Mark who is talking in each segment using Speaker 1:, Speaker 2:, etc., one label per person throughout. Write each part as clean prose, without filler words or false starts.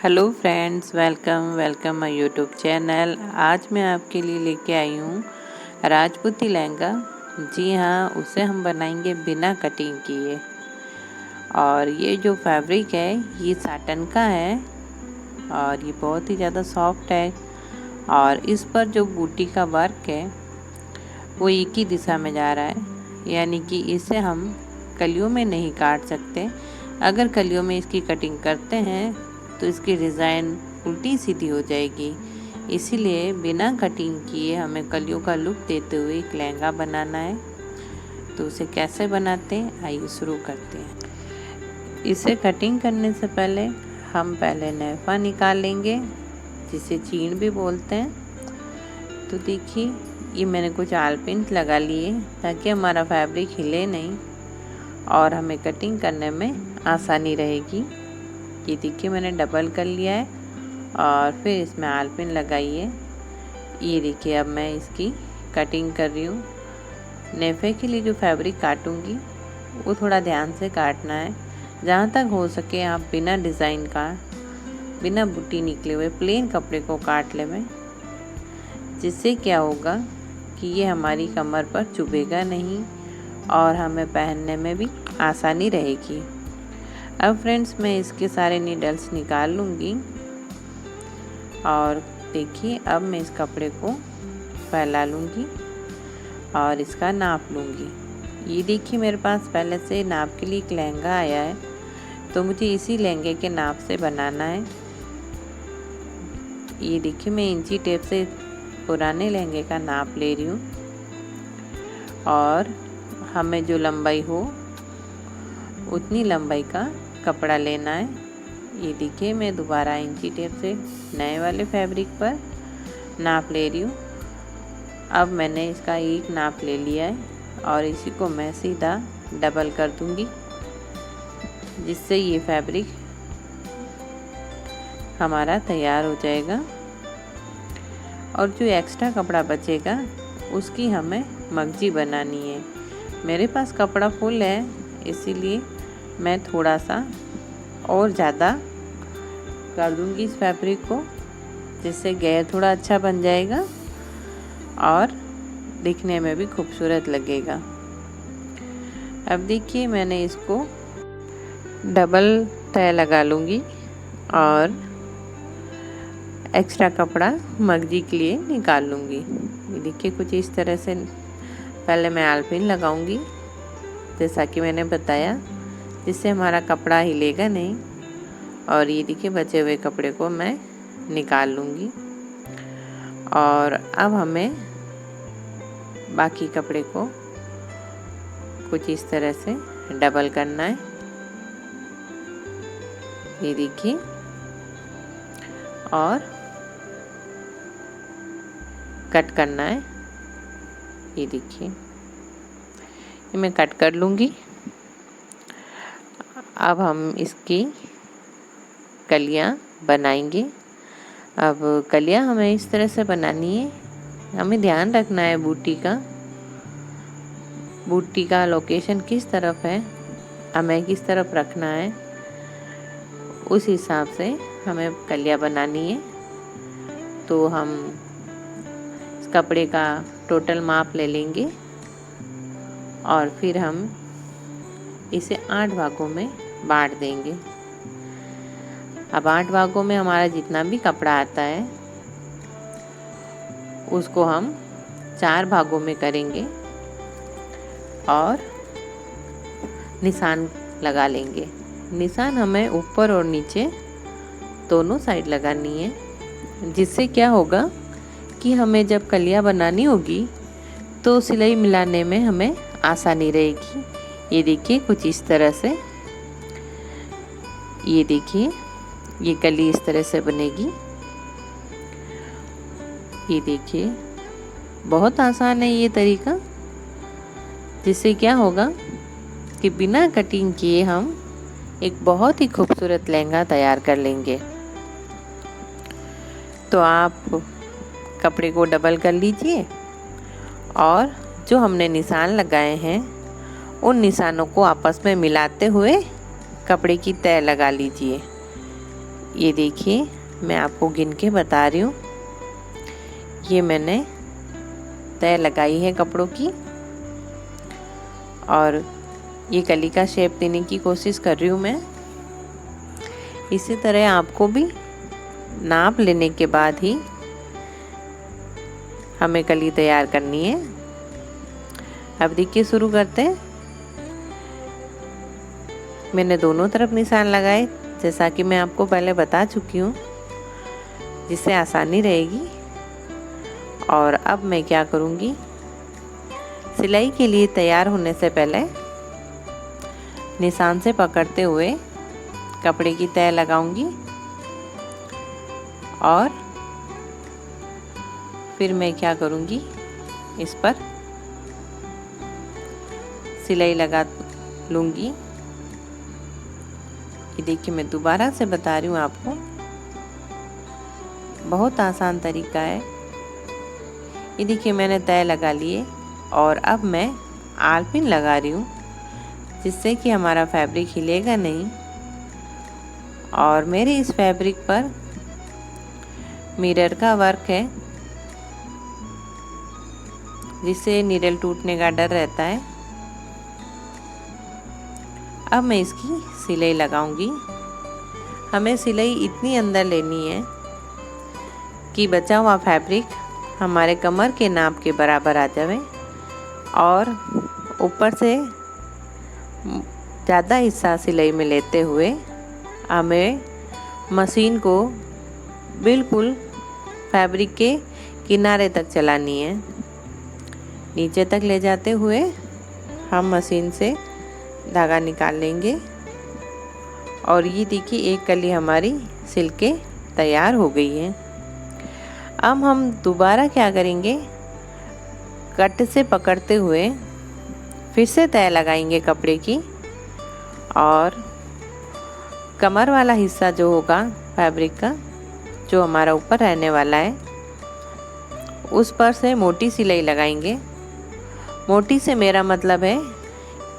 Speaker 1: Hello friends, welcome welcome my YouTube channel. आज मैं आपके लिए लेके आई हूँ राजपूती लहंगा। जी हाँ, उसे हम बनाएंगे बिना कटिंग किए। और ये जो फैब्रिक है ये साटन का है और ये बहुत ही ज़्यादा सॉफ्ट है। और इस पर जो बूटी का वर्क है वो एक ही दिशा में जा रहा है, यानी कि इसे हम कलियों में नहीं काट सकते। अगर कलियों में इसकी कटिंग करते हैं तो इसकी डिज़ाइन उल्टी सीधी हो जाएगी। इसीलिए बिना कटिंग किए हमें कलियों का लुक देते हुए एक लहंगा बनाना है। तो उसे कैसे बनाते हैं आइए शुरू करते हैं। इसे कटिंग करने से पहले हम पहले नेफा निकाल लेंगे, जिसे चीन भी बोलते हैं। तो देखिए, ये मैंने कुछ आलपिन लगा लिए ताकि हमारा फैब्रिक हिले नहीं और हमें कटिंग करने में आसानी रहेगी। ये देखिए, मैंने डबल कर लिया है और फिर इसमें आलपिन लगाई है। ये देखिए, अब मैं इसकी कटिंग कर रही हूँ। नेफे के लिए जो फैब्रिक काटूंगी वो थोड़ा ध्यान से काटना है। जहाँ तक हो सके आप बिना डिज़ाइन का, बिना बूटी निकले हुए प्लेन कपड़े को काट लें, जिससे क्या होगा कि ये हमारी कमर पर चुभेगा नहीं और हमें पहनने में भी आसानी रहेगी। अब फ्रेंड्स, मैं इसके सारे नीडल्स निकाल लूँगी और देखिए, अब मैं इस कपड़े को फैला लूँगी और इसका नाप लूँगी। ये देखिए, मेरे पास पहले से नाप के लिए एक लहंगा आया है, तो मुझे इसी लहंगे के नाप से बनाना है। ये देखिए, मैं इंची टेप से पुराने लहंगे का नाप ले रही हूँ और हमें जो लंबाई हो उतनी लंबाई का कपड़ा लेना है। ये देखिए, मैं दोबारा इंची टेप से नए वाले फैब्रिक पर नाप ले रही हूँ। अब मैंने इसका एक नाप ले लिया है और इसी को मैं सीधा डबल कर दूंगी, जिससे ये फैब्रिक हमारा तैयार हो जाएगा। और जो एक्स्ट्रा कपड़ा बचेगा उसकी हमें मगजी बनानी है। मेरे पास कपड़ा फुल है, इसीलिए मैं थोड़ा सा और ज़्यादा कर दूंगी इस फैब्रिक को, जिससे घेर थोड़ा अच्छा बन जाएगा और दिखने में भी खूबसूरत लगेगा। अब देखिए, मैंने इसको डबल तय लगा लूँगी और एक्स्ट्रा कपड़ा मगजी के लिए निकाल लूँगी। ये देखिए, कुछ इस तरह से पहले मैं आलपिन लगाऊंगी, जैसा कि मैंने बताया, जिससे हमारा कपड़ा हिलेगा नहीं। और ये देखिए, बचे हुए कपड़े को मैं निकाल लूँगी और अब हमें बाकी कपड़े को कुछ इस तरह से डबल करना है। ये देखिए, और कट करना है। ये देखिए, ये मैं कट कर लूँगी। अब हम इसकी कलियाँ बनाएंगे। अब कलियाँ हमें इस तरह से बनानी है। हमें ध्यान रखना है बूटी का लोकेशन किस तरफ है, हमें किस तरफ रखना है, उस हिसाब से हमें कलियाँ बनानी है। तो हम इस कपड़े का टोटल माप ले लेंगे और फिर हम इसे 8 भागों में बांट देंगे। अब 8 भागों में हमारा जितना भी कपड़ा आता है उसको हम 4 भागों में करेंगे और निशान लगा लेंगे। निशान हमें ऊपर और नीचे दोनों साइड लगानी है, जिससे क्या होगा कि हमें जब कलियां बनानी होगी तो सिलाई मिलाने में हमें आसानी रहेगी। ये देखिए, कुछ इस तरह से, ये देखिए, ये कली इस तरह से बनेगी। ये देखिए, बहुत आसान है ये तरीका, जिससे क्या होगा कि बिना कटिंग किए हम एक बहुत ही खूबसूरत लहंगा तैयार कर लेंगे। तो आप कपड़े को डबल कर लीजिए और जो हमने निशान लगाए हैं उन निशानों को आपस में मिलाते हुए कपड़े की तय लगा लीजिए। ये देखिए, मैं आपको गिन के बता रही हूँ। ये मैंने तय लगाई है कपड़ों की और ये कली का शेप देने की कोशिश कर रही हूँ मैं। इसी तरह आपको भी नाप लेने के बाद ही हमें कली तैयार करनी है। अब देखिए, शुरू करते हैं। मैंने दोनों तरफ निशान लगाए, जैसा कि मैं आपको पहले बता चुकी हूँ, जिससे आसानी रहेगी। और अब मैं क्या करूँगी, सिलाई के लिए तैयार होने से पहले निशान से पकड़ते हुए कपड़े की तय लगाऊंगी और फिर मैं क्या करूँगी, इस पर सिलाई लगा लूँगी। ये देखिए, मैं दोबारा से बता रही हूँ आपको, बहुत आसान तरीका है। ये देखिए, मैंने तय लगा लिए और अब मैं आलपिन लगा रही हूँ, जिससे कि हमारा फैब्रिक हिलेगा नहीं। और मेरे इस फैब्रिक पर मिरर का वर्क है, जिससे नीडल टूटने का डर रहता है। अब मैं इसकी सिलाई लगाऊंगी। हमें सिलाई इतनी अंदर लेनी है कि बचा हुआ फैब्रिक हमारे कमर के नाप के बराबर आ जाए और ऊपर से ज़्यादा हिस्सा सिलाई में लेते हुए हमें मशीन को बिल्कुल फैब्रिक के किनारे तक चलानी है। नीचे तक ले जाते हुए हम मशीन से धागा निकाल लेंगे और ये देखिए, एक कली हमारी सिल के तैयार हो गई है। अब हम दोबारा क्या करेंगे, कट से पकड़ते हुए फिर से तय लगाएंगे कपड़े की और कमर वाला हिस्सा जो होगा फैब्रिक का, जो हमारा ऊपर रहने वाला है, उस पर से मोटी सिलाई लगाएंगे। मोटी से मेरा मतलब है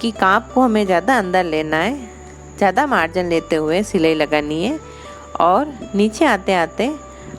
Speaker 1: कि काप को हमें ज़्यादा अंदर लेना है, ज़्यादा मार्जिन लेते हुए सिलाई लगानी है और नीचे आते आते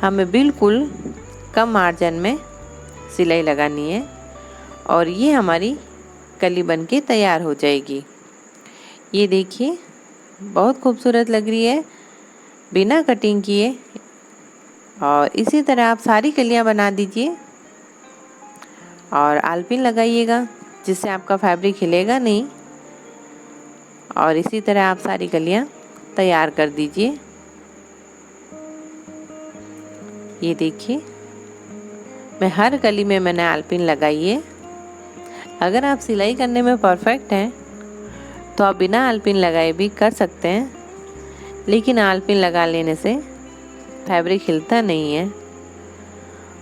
Speaker 1: हमें बिल्कुल कम मार्जिन में सिलाई लगानी है और ये हमारी कली बन के तैयार हो जाएगी। ये देखिए, बहुत खूबसूरत लग रही है बिना कटिंग किए। और इसी तरह आप सारी कलियां बना दीजिए और आलपिन लगाइएगा, जिससे आपका फैब्रिक हिलेगा नहीं। और इसी तरह आप सारी कलियां तैयार कर दीजिए। ये देखिए, मैं हर कली में मैंने आलपिन लगाई है। अगर आप सिलाई करने में परफेक्ट हैं तो आप बिना आलपिन लगाए भी कर सकते हैं, लेकिन आलपिन लगा लेने से फैब्रिक हिलता नहीं है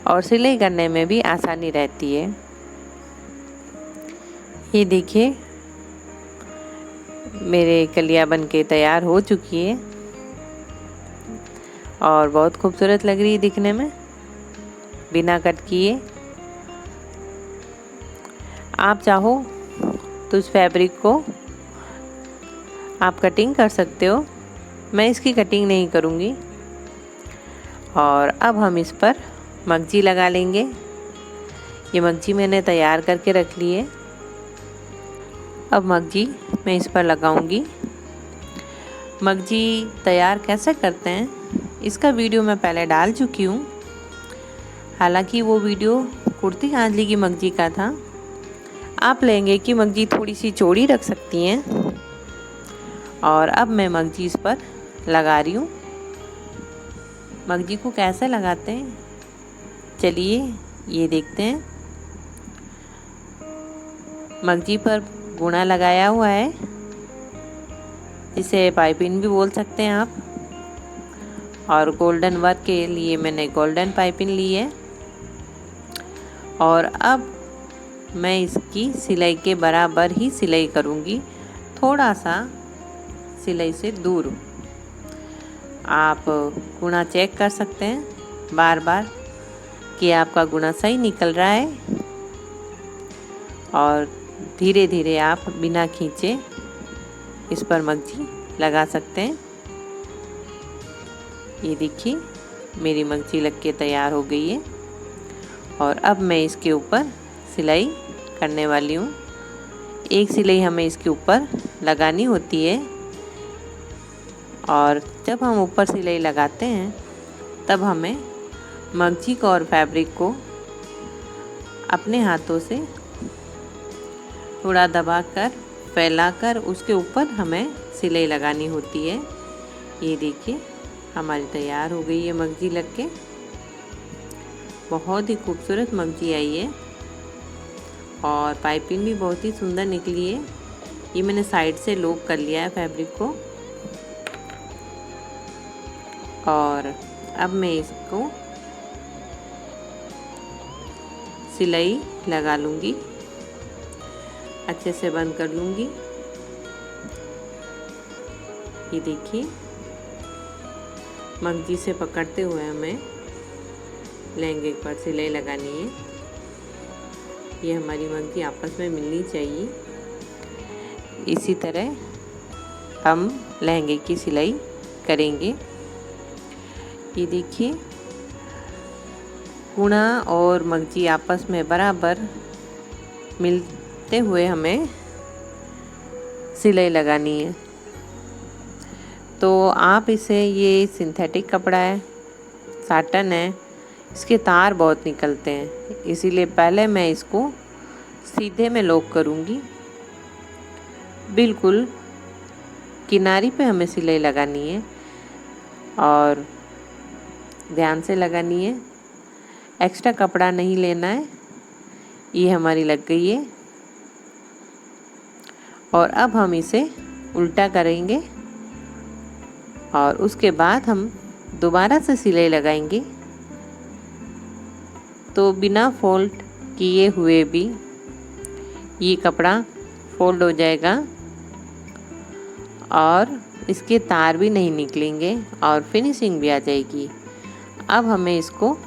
Speaker 1: और सिलाई करने में भी आसानी रहती है। ये देखिए, मेरे कलियां बन के तैयार हो चुकी है और बहुत खूबसूरत लग रही है दिखने में बिना कट किए। आप चाहो तो इस फैब्रिक को आप कटिंग कर सकते हो, मैं इसकी कटिंग नहीं करूँगी। और अब हम इस पर मगजी लगा लेंगे। ये मगजी मैंने तैयार करके रख ली है। अब मगजी मैं इस पर लगाऊंगी। मगजी तैयार कैसे करते हैं, इसका वीडियो मैं पहले डाल चुकी हूँ। हालांकि वो वीडियो कुर्ती कांजली की मगजी का था। आप लेंगे कि मगजी थोड़ी सी चौड़ी रख सकती हैं। और अब मैं मगजी इस पर लगा रही हूँ। मगजी को कैसे लगाते हैं, चलिए ये देखते हैं। मगजी पर गुणा लगाया हुआ है, इसे पाइपिंग भी बोल सकते हैं आप। और गोल्डन वर्क के लिए मैंने गोल्डन पाइपिंग ली है। और अब मैं इसकी सिलाई के बराबर ही सिलाई करूँगी, थोड़ा सा सिलाई से दूर। आप गुणा चेक कर सकते हैं बार बार कि आपका गुणा सही निकल रहा है और धीरे धीरे आप बिना खींचे इस पर मगजी लगा सकते हैं। ये देखिए मेरी मगजी लग के तैयार हो गई है और अब मैं इसके ऊपर सिलाई करने वाली हूँ। एक सिलाई हमें इसके ऊपर लगानी होती है और जब हम ऊपर सिलाई लगाते हैं तब हमें मगजी को और फैब्रिक को अपने हाथों से थोड़ा दबाकर फैलाकर उसके ऊपर हमें सिलाई लगानी होती है। ये देखिए हमारी तैयार हो गई है मगजी लग के। बहुत ही खूबसूरत मगजी आई है और पाइपिंग भी बहुत ही सुंदर निकली है। ये मैंने साइड से लोप कर लिया है फैब्रिक को और अब मैं इसको सिलाई लगा लूँगी, अच्छे से बंद कर लूँगी। ये देखिए मगजी से पकड़ते हुए हमें लहंगे पर सिलाई लगानी है। ये हमारी मगजी आपस में मिलनी चाहिए। इसी तरह हम लहंगे की सिलाई करेंगे। ये देखिए गुणा और मगजी आपस में बराबर मिलते हुए हमें सिलाई लगानी है। तो आप इसे, ये सिंथेटिक कपड़ा है, साटन है, इसके तार बहुत निकलते हैं, इसीलिए पहले मैं इसको सीधे में लॉक करूँगी। बिल्कुल किनारी पे हमें सिलाई लगानी है और ध्यान से लगानी है, एक्स्ट्रा कपड़ा नहीं लेना है। ये हमारी लग गई है और अब हम इसे उल्टा करेंगे और उसके बाद हम दोबारा से सिलाई लगाएंगे। तो बिना फोल्ड किए हुए भी ये कपड़ा फोल्ड हो जाएगा और इसके तार भी नहीं निकलेंगे और फिनिशिंग भी आ जाएगी। अब हमें इसको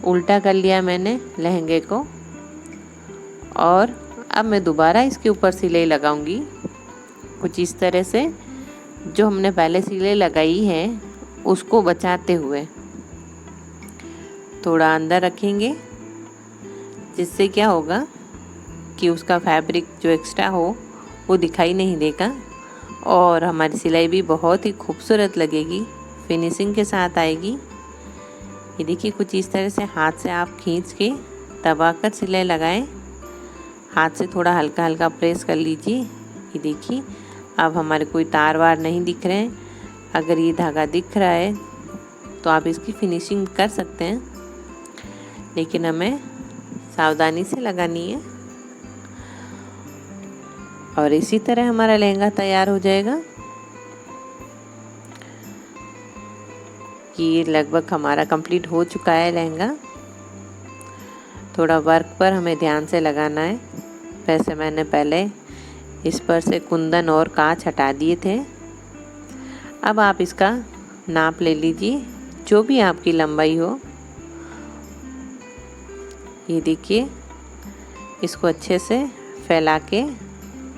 Speaker 1: उल्टा कर लिया मैंने लहंगे को और अब मैं दोबारा इसके ऊपर सिलाई लगाऊंगी कुछ इस तरह से, जो हमने पहले सिलाई लगाई है उसको बचाते हुए थोड़ा अंदर रखेंगे, जिससे क्या होगा कि उसका फैब्रिक जो एक्स्ट्रा हो वो दिखाई नहीं देगा और हमारी सिलाई भी बहुत ही खूबसूरत लगेगी, फिनिशिंग के साथ आएगी। ये देखिए कुछ इस तरह से हाथ से आप खींच के दबाकर सिलाई लगाएं, हाथ से थोड़ा हल्का हल्का प्रेस कर लीजिए। ये देखिए अब हमारे कोई तार वार नहीं दिख रहे हैं। अगर ये धागा दिख रहा है तो आप इसकी फिनिशिंग कर सकते हैं, लेकिन हमें सावधानी से लगानी है और इसी तरह हमारा लहंगा तैयार हो जाएगा। कि लगभग हमारा कंप्लीट हो चुका है लहंगा। थोड़ा वर्क पर हमें ध्यान से लगाना है। वैसे मैंने पहले इस पर से कुंदन और कांच हटा दिए थे। अब आप इसका नाप ले लीजिए, जो भी आपकी लंबाई हो। ये देखिए इसको अच्छे से फैला के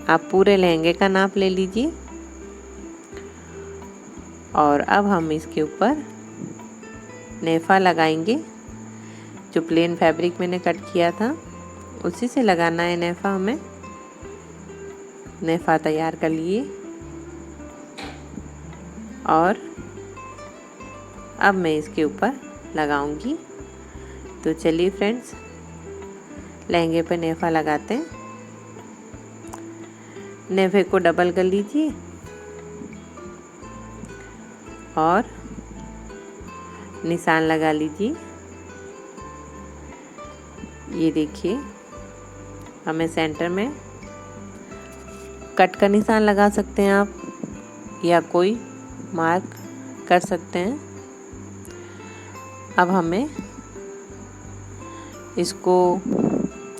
Speaker 1: आप पूरे लहंगे का नाप ले लीजिए और अब हम इसके ऊपर नेफा लगाएंगे। जो प्लेन फैब्रिक मैंने कट किया था उसी से लगाना है नेफा हमें। नेफा तैयार कर लिए और अब मैं इसके ऊपर लगाऊंगी। तो चलिए फ्रेंड्स लहंगे पर नेफा लगाते हैं। नेफे को डबल कर लीजिए और निशान लगा लीजिए। ये देखिए हमें सेंटर में कट का निशान लगा सकते हैं आप, या कोई मार्क कर सकते हैं। अब हमें इसको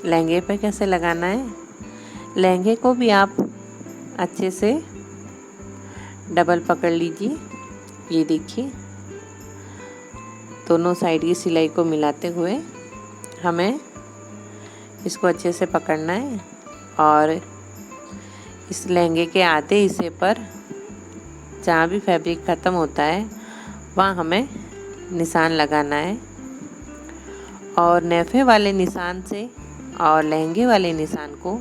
Speaker 1: लहंगे पे कैसे लगाना है, लहंगे को भी आप अच्छे से डबल पकड़ लीजिए। ये देखिए दोनों साइड की सिलाई को मिलाते हुए हमें इसको अच्छे से पकड़ना है और इस लहंगे के आधे हिस्से पर जहाँ भी फैब्रिक ख़त्म होता है वहाँ हमें निशान लगाना है और नेफे वाले निशान से और लहंगे वाले निशान को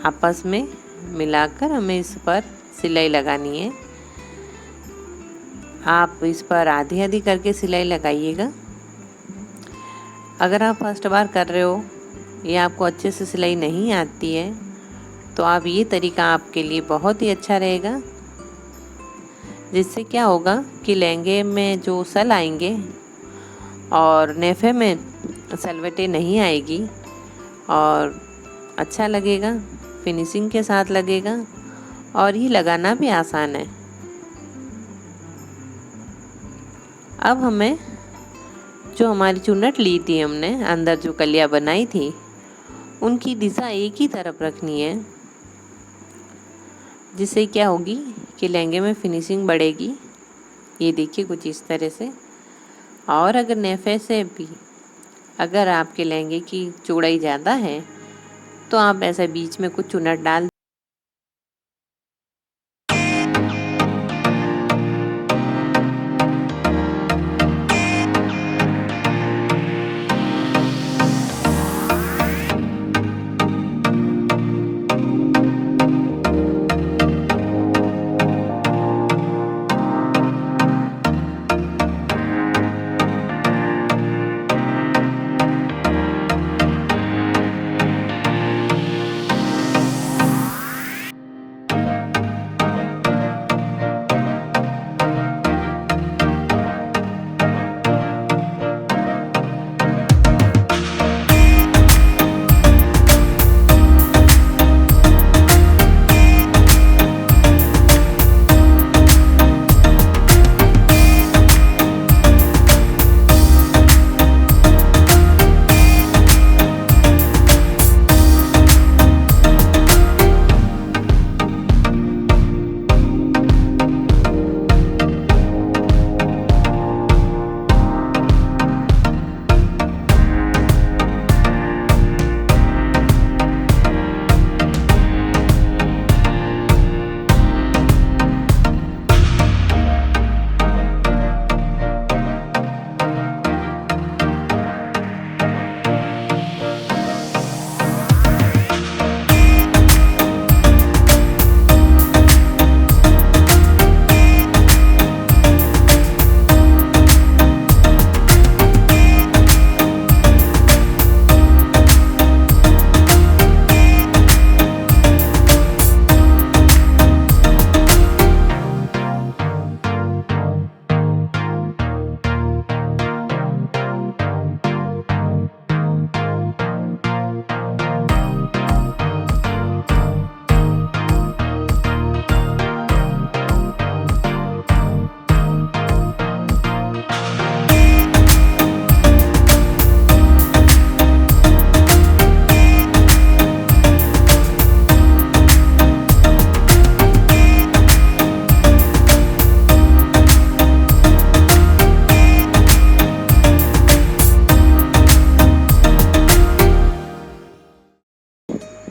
Speaker 1: आपस में मिलाकर हमें इस पर सिलाई लगानी है। आप इस पर आधी आधी करके सिलाई लगाइएगा। अगर आप फर्स्ट बार कर रहे हो या आपको अच्छे से सिलाई नहीं आती है तो आप ये तरीका आपके लिए बहुत ही अच्छा रहेगा, जिससे क्या होगा कि लहंगे में जो सल आएंगे और नेफे में सलवटें नहीं आएगी और अच्छा लगेगा, फिनिशिंग के साथ लगेगा और ये लगाना भी आसान है। अब हमें जो हमारी चुन्नट ली थी हमने, अंदर जो कलियां बनाई थी, उनकी दिशा एक ही तरफ रखनी है, जिससे क्या होगी कि लहंगे में फिनिशिंग बढ़ेगी। ये देखिए कुछ इस तरह से। और अगर नेफे से भी अगर आपके लहंगे की चौड़ाई ज़्यादा है तो आप ऐसा बीच में कुछ चुन्नट डाल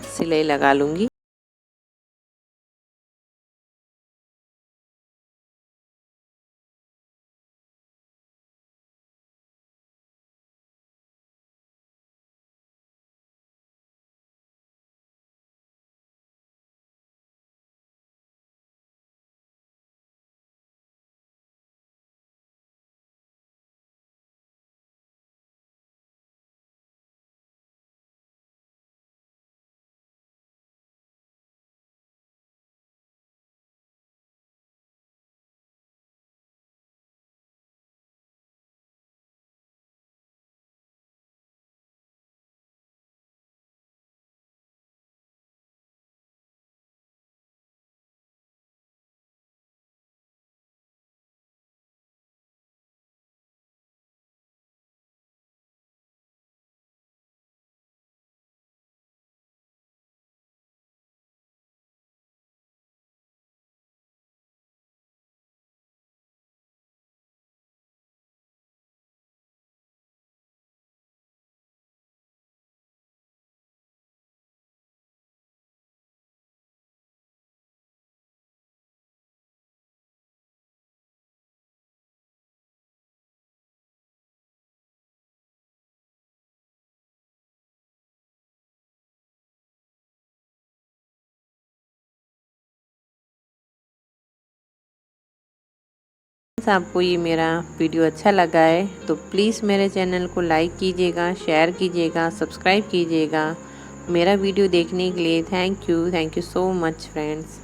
Speaker 1: सिलाई लगा लूँगी। आपको ये मेरा वीडियो अच्छा लगा है तो प्लीज़ मेरे चैनल को लाइक कीजिएगा, शेयर कीजिएगा, सब्सक्राइब कीजिएगा। मेरा वीडियो देखने के लिए thank you so much friends.